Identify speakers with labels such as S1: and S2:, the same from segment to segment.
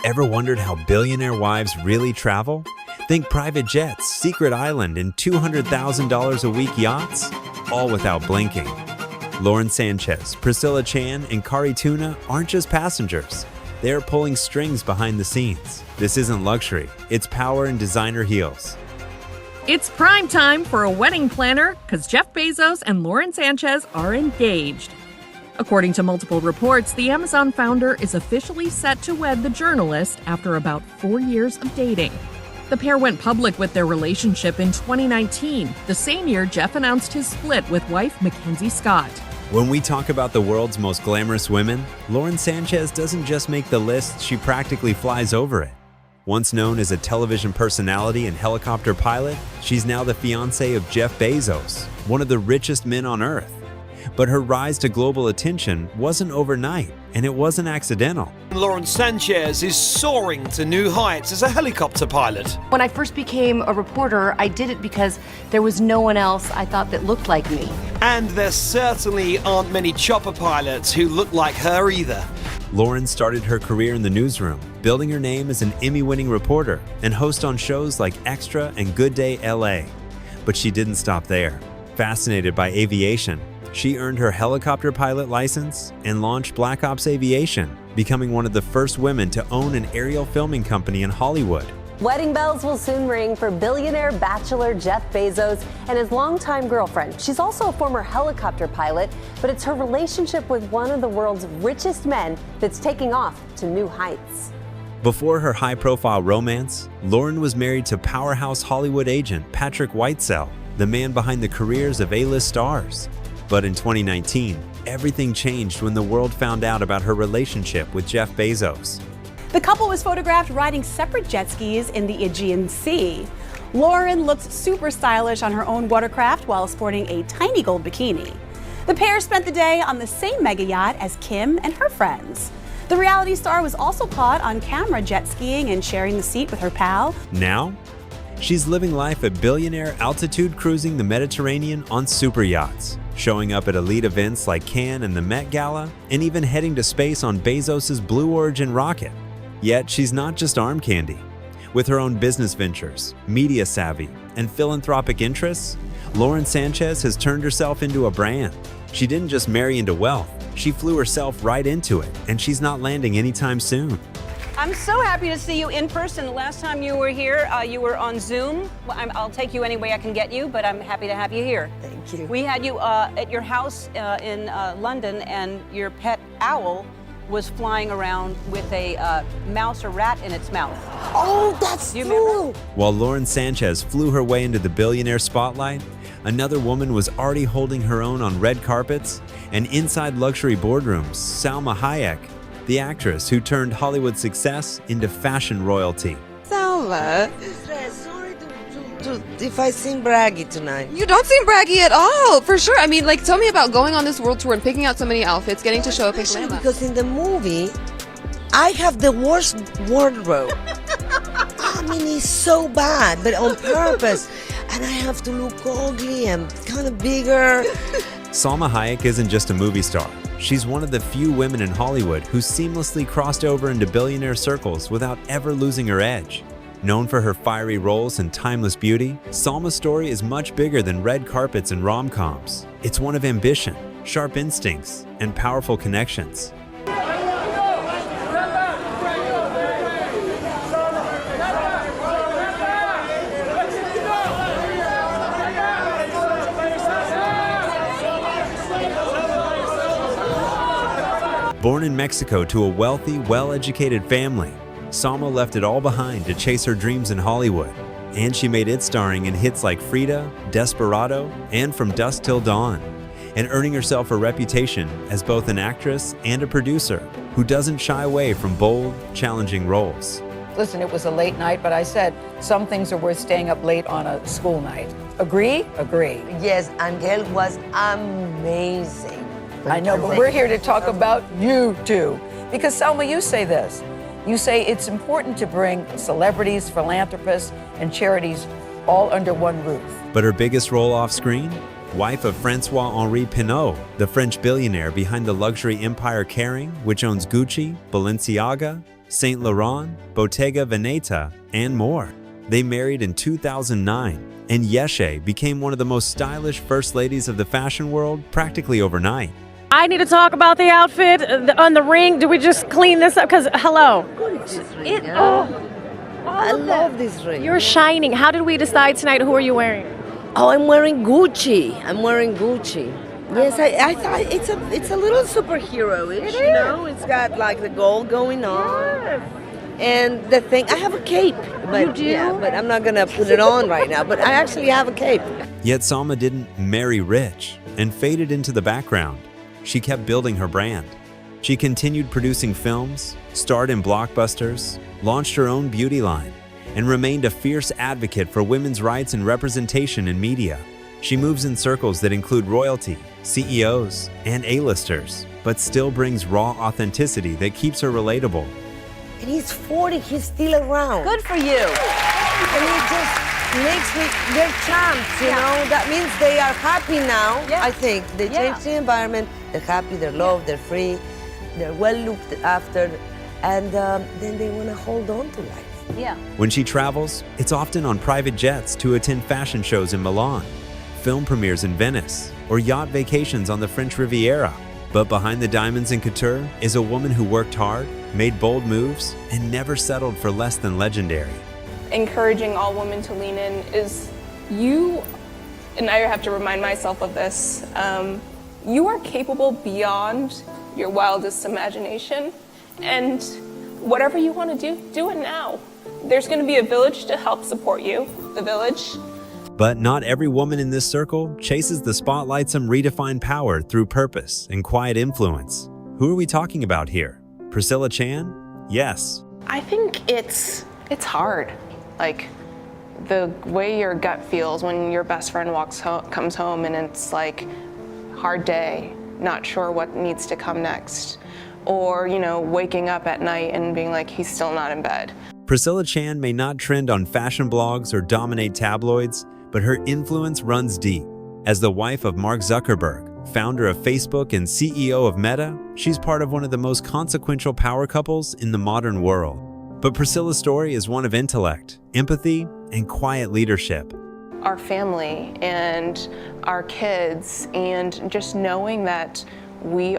S1: Ever wondered how billionaire wives really travel? Think private jets, secret island, and $200,000 a week yachts? All without blinking. Lauren Sánchez, Priscilla Chan, and Cari Tuna aren't just passengers. They're pulling strings behind the scenes. This isn't luxury, it's power and designer heels.
S2: It's prime time for a wedding planner because Jeff Bezos and Lauren Sánchez are engaged. According to multiple reports, the Amazon founder is officially set to wed the journalist after about 4 years of dating. The pair went public with their relationship in 2019, the same year Jeff announced his split with wife Mackenzie Scott.
S1: When we talk about the world's most glamorous women, Lauren Sánchez doesn't just make the list, she practically flies over it. Once known as a television personality and helicopter pilot, she's now the fiancée of Jeff Bezos, one of the richest men on Earth. But her rise to global attention wasn't overnight, and it wasn't accidental.
S3: Lauren Sánchez is soaring to new heights as a helicopter pilot.
S4: When I first became a reporter, I did it because there was no one else I thought that looked like me.
S3: And there certainly aren't many chopper pilots who look like her either.
S1: Lauren started her career in the newsroom, building her name as an Emmy-winning reporter and host on shows like Extra and Good Day LA. But she didn't stop there. Fascinated by aviation, she earned her helicopter pilot license and launched Black Ops Aviation, becoming one of the first women to own an aerial filming company in Hollywood.
S5: Wedding bells will soon ring for billionaire bachelor Jeff Bezos and his longtime girlfriend. She's also a former helicopter pilot, but it's her relationship with one of the world's richest men that's taking off to new heights.
S1: Before her high-profile romance, Lauren was married to powerhouse Hollywood agent Patrick Whitesell, the man behind the careers of A-list stars. But in 2019, everything changed when the world found out about her relationship with Jeff Bezos.
S6: The couple was photographed riding separate jet skis in the Aegean Sea. Lauren looked super stylish on her own watercraft while sporting a tiny gold bikini. The pair spent the day on the same mega yacht as Kim and her friends. The reality star was also caught on camera jet skiing and sharing the seat with her pal.
S1: Now, she's living life at billionaire altitude cruising the Mediterranean on super yachts, showing up at elite events like Cannes and the Met Gala, and even heading to space on Bezos' Blue Origin rocket. Yet she's not just arm candy. With her own business ventures, media savvy, and philanthropic interests, Lauren Sánchez has turned herself into a brand. She didn't just marry into wealth, she flew herself right into it, and she's not landing anytime soon.
S7: I'm so happy to see you in person. The last time you were here, you were on Zoom. I'll take you any way I can get you, but I'm happy to have you here.
S5: Thank you.
S7: We had you at your house in London, and your pet owl was flying around with a mouse or rat in its mouth.
S5: Oh, that's true.
S1: While Lauren Sánchez flew her way into the billionaire spotlight, another woman was already holding her own on red carpets and inside luxury boardrooms. Salma Hayek, the actress who turned Hollywood success into fashion royalty.
S8: Salma,
S9: Sorry if I seem braggy tonight.
S8: you don't seem braggy at all, for sure. I mean, like, tell me about going on this world tour and picking out so many outfits, getting to show up in
S9: Especially
S8: Glamour.
S9: because in the movie, I have the worst wardrobe. I mean, it's so bad, but on purpose. And I have to look ugly and kind of bigger.
S1: Salma Hayek isn't just a movie star. She's one of the few women in Hollywood who seamlessly crossed over into billionaire circles without ever losing her edge. Known for her fiery roles and timeless beauty, Salma's story is much bigger than red carpets and rom-coms. It's one of ambition, sharp instincts, and powerful connections. Born in Mexico to a wealthy, well-educated family, Salma left it all behind to chase her dreams in Hollywood. And she made it starring in hits like Frida, Desperado, and From Dusk Till Dawn, and earning herself a reputation as both an actress and a producer who doesn't shy away from bold, challenging roles.
S10: Listen, it was a late night, but I said some things are worth staying up late on a school night. Agree? Agree.
S9: Yes, Angel was amazing.
S10: I know, but we're here to talk about you two. Because Selma, you say this. You say it's important to bring celebrities, philanthropists, and charities all under one roof.
S1: But her biggest role off-screen? Wife of Francois-Henri Pinault, the French billionaire behind the luxury empire Kering, which owns Gucci, Balenciaga, Saint Laurent, Bottega Veneta, and more. They married in 2009, and Yeshe became one of the most stylish first ladies of the fashion world practically overnight.
S11: I need to talk about the outfit on the ring. Do we just clean this up? Because, hello.
S9: I love this ring.
S11: You're shining. How did we decide tonight who are you wearing?
S9: Oh, I'm wearing Gucci. Yes, I thought it's a little superhero-ish, you know? It's got like the gold going on.
S11: Yes.
S9: And the thing, I have a cape. But,
S11: You do?
S9: Yeah, but I'm not going to put it on right now. But I actually have a cape.
S1: Yet Salma didn't marry rich and faded into the background. She kept building her brand. She continued producing films, starred in blockbusters, launched her own beauty line, and remained a fierce advocate for women's rights and representation in media. She moves in circles that include royalty, CEOs, and A-listers, but still brings raw authenticity that keeps her relatable.
S9: And he's 40, he's still around.
S5: Good for you.
S9: And it just makes me, they're champs, you know? That means they are happy now, I think. They changed the environment, they're happy, they're loved, they're free, they're well looked after, and then they want to hold on to life.
S5: Yeah.
S1: When she travels, it's often on private jets to attend fashion shows in Milan, film premieres in Venice, or yacht vacations on the French Riviera. But behind the diamonds in couture is a woman who worked hard, made bold moves, and never settled for less than legendary.
S12: Encouraging all women to lean in is you, and I have to remind myself of this, you are capable beyond your wildest imagination, and whatever you want to do, do it now. There's going to be a village to help support you, the village.
S1: But not every woman in this circle chases the spotlight. Some redefine power through purpose and quiet influence. Who are we talking about here? Priscilla Chan? Yes.
S12: I think it's hard. Like the way your gut feels when your best friend comes home and it's like hard day, not sure what needs to come next. Or, you know, waking up at night and being like, he's still not in bed.
S1: Priscilla Chan may not trend on fashion blogs or dominate tabloids, but her influence runs deep. As the wife of Mark Zuckerberg, founder of Facebook and CEO of Meta, she's part of one of the most consequential power couples in the modern world. But Priscilla's story is one of intellect, empathy, and quiet leadership.
S12: Our family and our kids, and just knowing that we're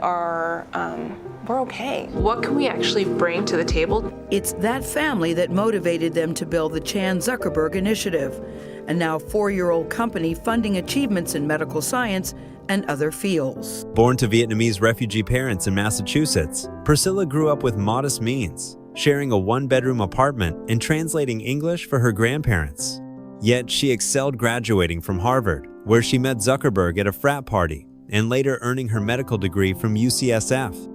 S12: okay.
S13: What can we actually bring to the table?
S10: It's that family that motivated them to build the Chan Zuckerberg Initiative, a now 4-year-old company funding achievements in medical science and other fields.
S1: Born to Vietnamese refugee parents in Massachusetts, Priscilla grew up with modest means, sharing a 1-bedroom apartment and translating English for her grandparents. Yet she excelled graduating from Harvard, where she met Zuckerberg at a frat party, and later earning her medical degree from UCSF.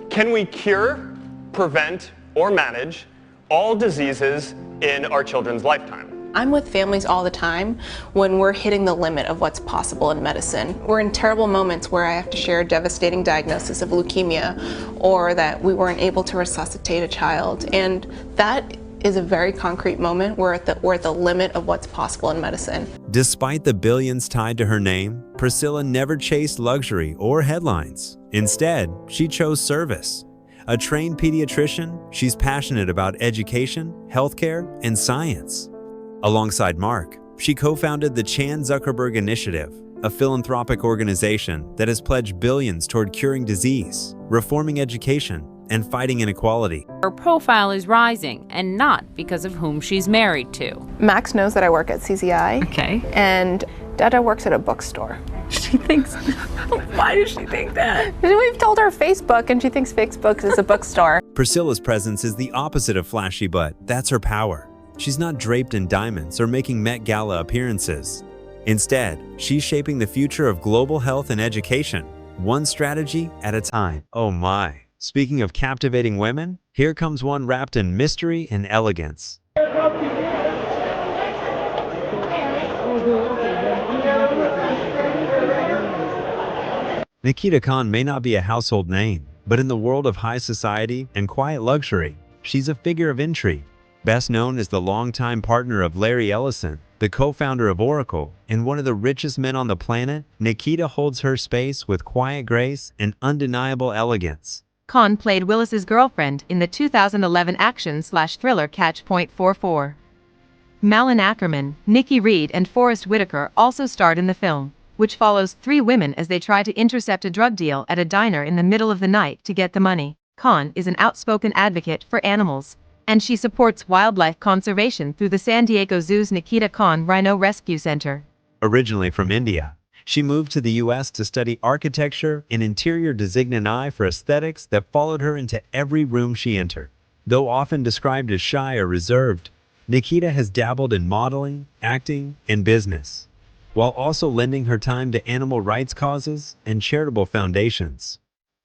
S14: Can we cure, prevent, or manage all diseases in our children's lifetime?
S12: I'm with families all the time when we're hitting the limit of what's possible in medicine. We're in terrible moments where I have to share a devastating diagnosis of leukemia, or that we weren't able to resuscitate a child. And that is a very concrete moment. We're at the limit of what's possible in medicine.
S1: Despite the billions tied to her name, Priscilla never chased luxury or headlines. Instead, she chose service. A trained pediatrician, she's passionate about education, healthcare, and science. Alongside Mark, she co-founded the Chan Zuckerberg Initiative, a philanthropic organization that has pledged billions toward curing disease, reforming education, and fighting inequality.
S15: Her profile is rising, and not because of whom she's married to.
S12: Max knows that I work at CZI.
S15: Okay.
S12: And Dada works at a bookstore.
S15: She thinks, why does she think that?
S12: We've told her Facebook, and she thinks Facebook is a bookstore.
S1: Priscilla's presence is the opposite of flashy, but that's her power. She's not draped in diamonds or making Met Gala appearances. Instead, she's shaping the future of global health and education, one strategy at a time. Oh my. Speaking of captivating women, here comes one wrapped in mystery and elegance. Nikita Khan may not be a household name, but in the world of high society and quiet luxury, she's a figure of intrigue. Best known as the longtime partner of Larry Ellison, the co-founder of Oracle, and one of the richest men on the planet, Nikita holds her space with quiet grace and undeniable elegance.
S16: Khan played Willis's girlfriend in the 2011 action/thriller Catch Point 44. Malin Ackerman, Nikki Reed and Forrest Whitaker also starred in the film, which follows three women as they try to intercept a drug deal at a diner in the middle of the night to get the money. Khan is an outspoken advocate for animals, and she supports wildlife conservation through the San Diego Zoo's Nikita Khan Rhino Rescue Center.
S1: Originally from India, she moved to the U.S. to study architecture and interior design, an eye for aesthetics that followed her into every room she entered. Though often described as shy or reserved, Nikita has dabbled in modeling, acting, and business, while also lending her time to animal rights causes and charitable foundations.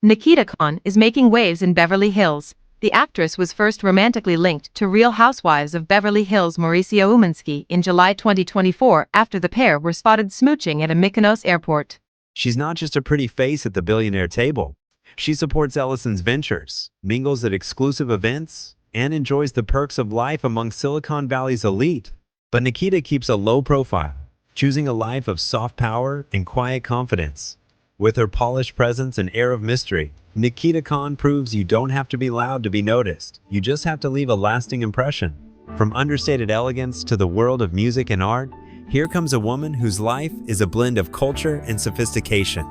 S16: Nikita Khan is making waves in Beverly Hills. The actress was first romantically linked to Real Housewives of Beverly Hills' Mauricio Umansky in July 2024 after the pair were spotted smooching at a Mykonos airport.
S1: She's not just a pretty face at the billionaire table. She supports Ellison's ventures, mingles at exclusive events, and enjoys the perks of life among Silicon Valley's elite. But Nikita keeps a low profile, choosing a life of soft power and quiet confidence. With her polished presence and air of mystery, Nikita Khan proves you don't have to be loud to be noticed. You just have to leave a lasting impression. From understated elegance to the world of music and art, here comes a woman whose life is a blend of culture and sophistication.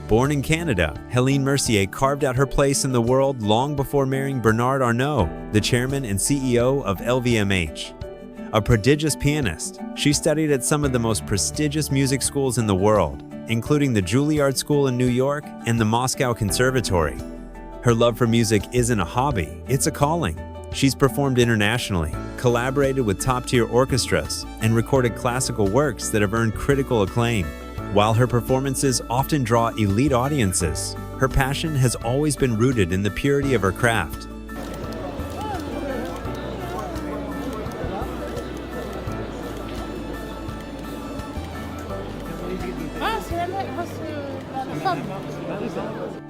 S1: Born in Canada, Helene Mercier carved out her place in the world long before marrying Bernard Arnault, the chairman and CEO of LVMH. A prodigious pianist, she studied at some of the most prestigious music schools in the world, including the Juilliard School in New York and the Moscow Conservatory. Her love for music isn't a hobby, it's a calling. She's performed internationally, collaborated with top-tier orchestras, and recorded classical works that have earned critical acclaim. While her performances often draw elite audiences, her passion has always been rooted in the purity of her craft.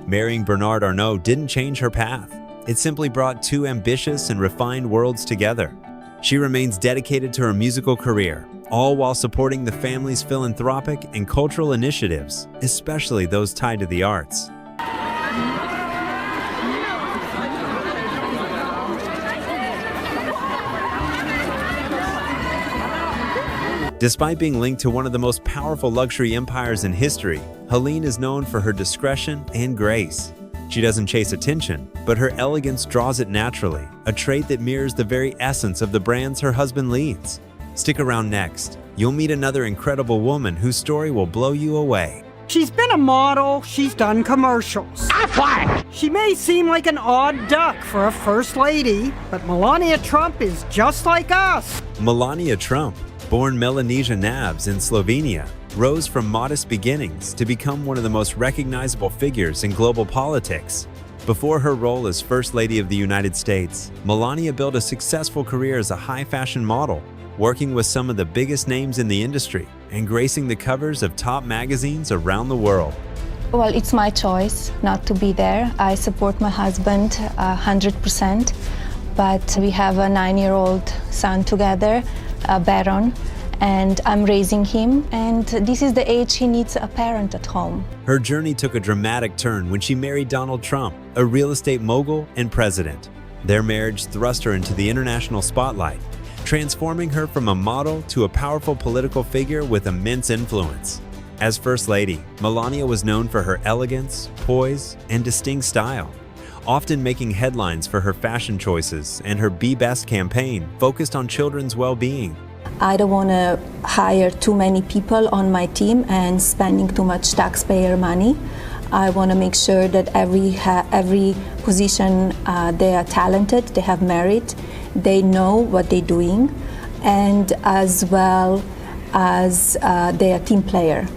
S1: Marrying Bernard Arnault didn't change her path. It simply brought two ambitious and refined worlds together. She remains dedicated to her musical career, all while supporting the family's philanthropic and cultural initiatives, especially those tied to the arts. Despite being linked to one of the most powerful luxury empires in history, Helene is known for her discretion and grace. She doesn't chase attention, but her elegance draws it naturally, a trait that mirrors the very essence of the brands her husband leads. Stick around next. You'll meet another incredible woman whose story will blow you away.
S17: She's been a model, she's done commercials. She may seem like an odd duck for a first lady, but Melania Trump is just like us.
S1: Melania Trump, born Melanesia Nabs in Slovenia, rose from modest beginnings to become one of the most recognizable figures in global politics. Before her role as First Lady of the United States, Melania built a successful career as a high-fashion model, working with some of the biggest names in the industry and gracing the covers of top magazines around the world.
S18: Well, it's my choice not to be there. I support my husband 100%, but we have a 9-year-old son together, Baron, and I'm raising him, and this is the age he needs a parent at home.
S1: Her journey took a dramatic turn when she married Donald Trump, a real estate mogul and president. Their marriage thrust her into the international spotlight, transforming her from a model to a powerful political figure with immense influence. As First Lady, Melania was known for her elegance, poise, and distinct style, often making headlines for her fashion choices, and her Be Best campaign focused on children's well-being.
S18: I don't want to hire too many people on my team and spending too much taxpayer money. I want to make sure that every position they are talented, they have merit, they know what they're doing, and as well as they are team player.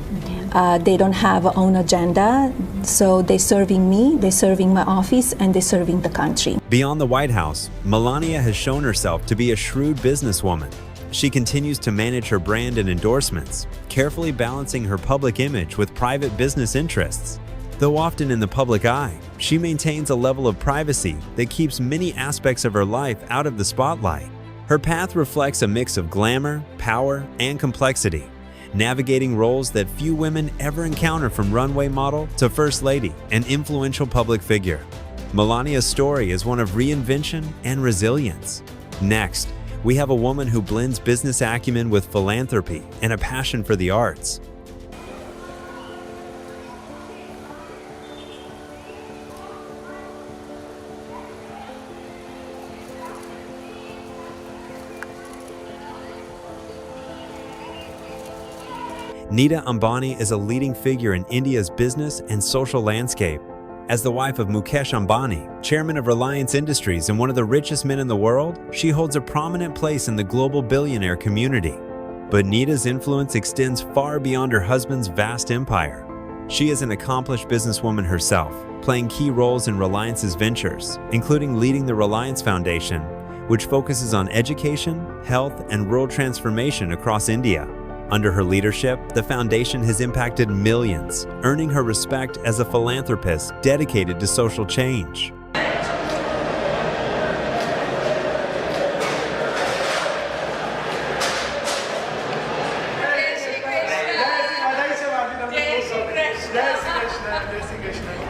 S18: They don't have a own agenda, so they're serving me, they're serving my office, and they're serving the country.
S1: Beyond the White House, Melania has shown herself to be a shrewd businesswoman. She continues to manage her brand and endorsements, carefully balancing her public image with private business interests. Though often in the public eye, she maintains a level of privacy that keeps many aspects of her life out of the spotlight. Her path reflects a mix of glamour, power, and complexity, navigating roles that few women ever encounter, from runway model to first lady and influential public figure. Melania's story is one of reinvention and resilience. Next, we have a woman who blends business acumen with philanthropy and a passion for the arts. Nita Ambani is a leading figure in India's business and social landscape. As the wife of Mukesh Ambani, chairman of Reliance Industries and one of the richest men in the world, she holds a prominent place in the global billionaire community. But Nita's influence extends far beyond her husband's vast empire. She is an accomplished businesswoman herself, playing key roles in Reliance's ventures, including leading the Reliance Foundation, which focuses on education, health, and rural transformation across India. Under her leadership, the foundation has impacted millions, earning her respect as a philanthropist dedicated to social change.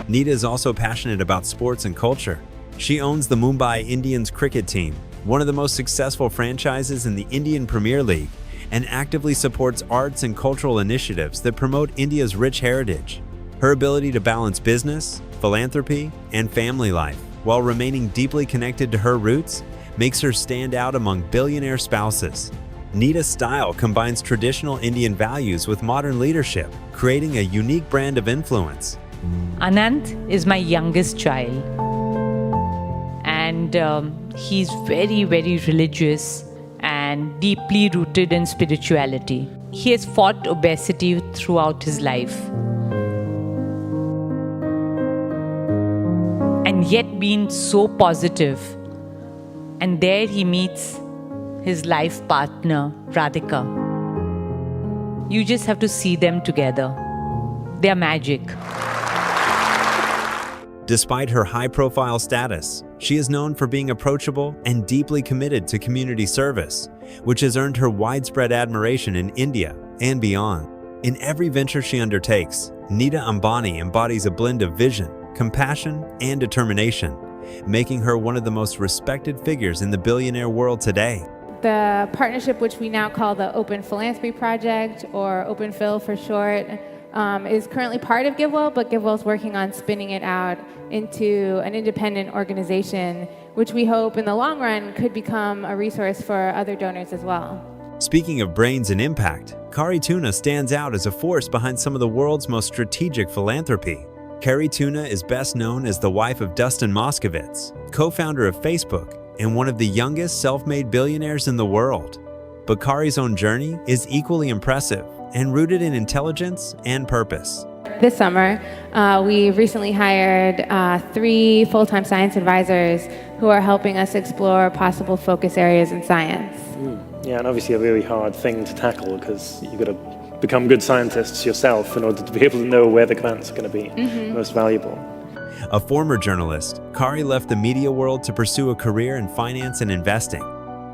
S1: Nita is also passionate about sports and culture. She owns the Mumbai Indians cricket team, one of the most successful franchises in the Indian Premier League, and actively supports arts and cultural initiatives that promote India's rich heritage. Her ability to balance business, philanthropy, and family life while remaining deeply connected to her roots makes her stand out among billionaire spouses. Nita's style combines traditional Indian values with modern leadership, creating a unique brand of influence.
S19: Anant is my youngest child, and he's very, very religious and deeply rooted in spirituality. He has fought obesity throughout his life, and yet been so positive. And there he meets his life partner, Radhika. You just have to see them together. They're magic.
S1: Despite her high-profile status, she is known for being approachable and deeply committed to community service, which has earned her widespread admiration in India and beyond. In every venture she undertakes, Nita Ambani embodies a blend of vision, compassion, and determination, making her one of the most respected figures in the billionaire world today.
S20: The partnership, which we now call the Open Philanthropy Project, or Open Phil for short, is currently part of GiveWell, but GiveWell is working on spinning it out into an independent organization, which we hope in the long run could become a resource for other donors as well.
S1: Speaking of brains and impact, Cari Tuna stands out as a force behind some of the world's most strategic philanthropy. Cari Tuna is best known as the wife of Dustin Moskovitz, co-founder of Facebook, and one of the youngest self-made billionaires in the world. But Cari's own journey is equally impressive and rooted in intelligence and purpose.
S20: This summer, we recently hired 3 full-time science advisors who are helping us explore possible focus areas in science.
S21: Yeah, and obviously a really hard thing to tackle, because you've got to become good scientists yourself in order to be able to know where the grants are going to be most valuable.
S1: A former journalist, Cari left the media world to pursue a career in finance and investing.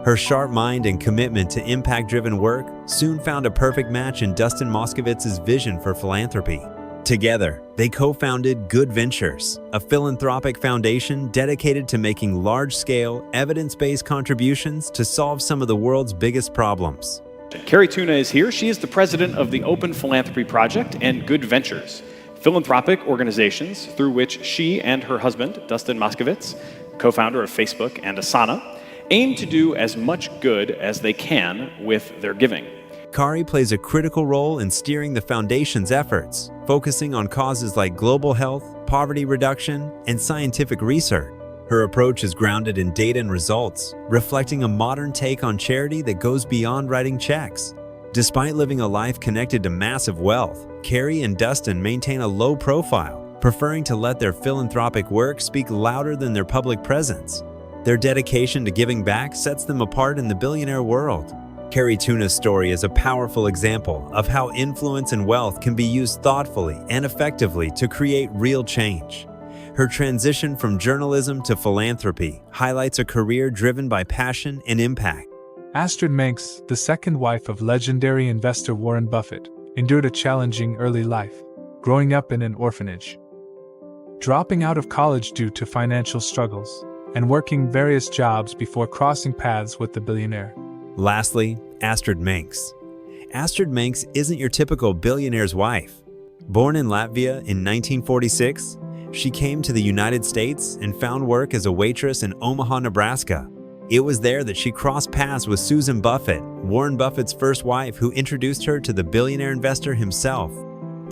S1: Her sharp mind and commitment to impact-driven work soon found a perfect match in Dustin Moskovitz's vision for philanthropy. Together, they co-founded Good Ventures, a philanthropic foundation dedicated to making large-scale, evidence-based contributions to solve some of the world's biggest problems.
S22: Cari Tuna is here. She is the president of the Open Philanthropy Project and Good Ventures, philanthropic organizations through which she and her husband, Dustin Moskovitz, co-founder of Facebook and Asana, aim to do as much good as they can with their giving.
S1: Cari plays a critical role in steering the foundation's efforts, focusing on causes like global health, poverty reduction, and scientific research. Her approach is grounded in data and results, reflecting a modern take on charity that goes beyond writing checks. Despite living a life connected to massive wealth, Cari and Dustin maintain a low profile, preferring to let their philanthropic work speak louder than their public presence. Their dedication to giving back sets them apart in the billionaire world. Cari Tuna's story is a powerful example of how influence and wealth can be used thoughtfully and effectively to create real change. Her transition from journalism to philanthropy highlights a career driven by passion and impact.
S2: Astrid Manx, the second wife of legendary investor Warren Buffett, endured a challenging early life, growing up in an orphanage, dropping out of college due to financial struggles, and working various jobs before crossing paths with the billionaire.
S1: Lastly, Astrid Manx. Astrid Manx isn't your typical billionaire's wife. Born in Latvia in 1946, she came to the United States and found work as a waitress in Omaha, Nebraska. It was there that she crossed paths with Susan Buffett, Warren Buffett's first wife, who introduced her to the billionaire investor himself.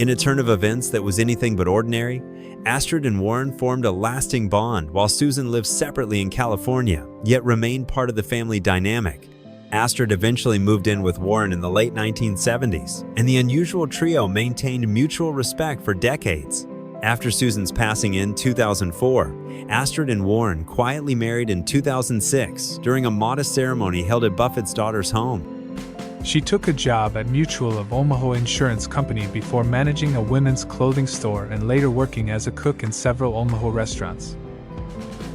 S1: In a turn of events that was anything but ordinary, Astrid and Warren formed a lasting bond while Susan lived separately in California, yet remained part of the family dynamic. Astrid eventually moved in with Warren in the late 1970s, and the unusual trio maintained mutual respect for decades. After Susan's passing in 2004, Astrid and Warren quietly married in 2006 during a modest ceremony held at Buffett's daughter's home.
S2: She took a job at Mutual of Omaha Insurance Company before managing a women's clothing store and later working as a cook in several Omaha restaurants.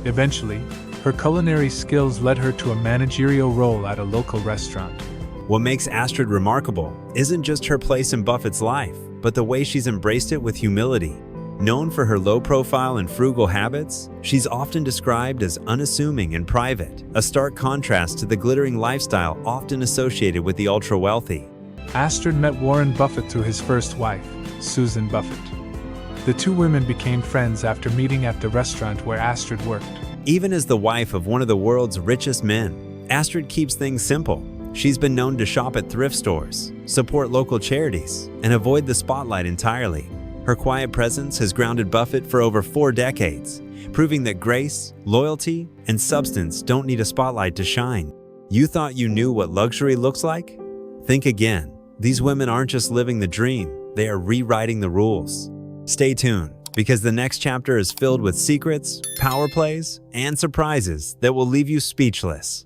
S2: Eventually, her culinary skills led her to a managerial role at a local restaurant.
S1: What makes Astrid remarkable isn't just her place in Buffett's life, but the way she's embraced it with humility. Known for her low profile and frugal habits, she's often described as unassuming and private, a stark contrast to the glittering lifestyle often associated with the ultra-wealthy.
S2: Astrid met Warren Buffett through his first wife, Susan Buffett. The two women became friends after meeting at the restaurant where Astrid worked.
S1: Even as the wife of one of the world's richest men, Astrid keeps things simple. She's been known to shop at thrift stores, support local charities, and avoid the spotlight entirely. Her quiet presence has grounded Buffett for over 4 decades, proving that grace, loyalty, and substance don't need a spotlight to shine. You thought you knew what luxury looks like? Think again. These women aren't just living the dream, they are rewriting the rules. Stay tuned, because the next chapter is filled with secrets, power plays, and surprises that will leave you speechless.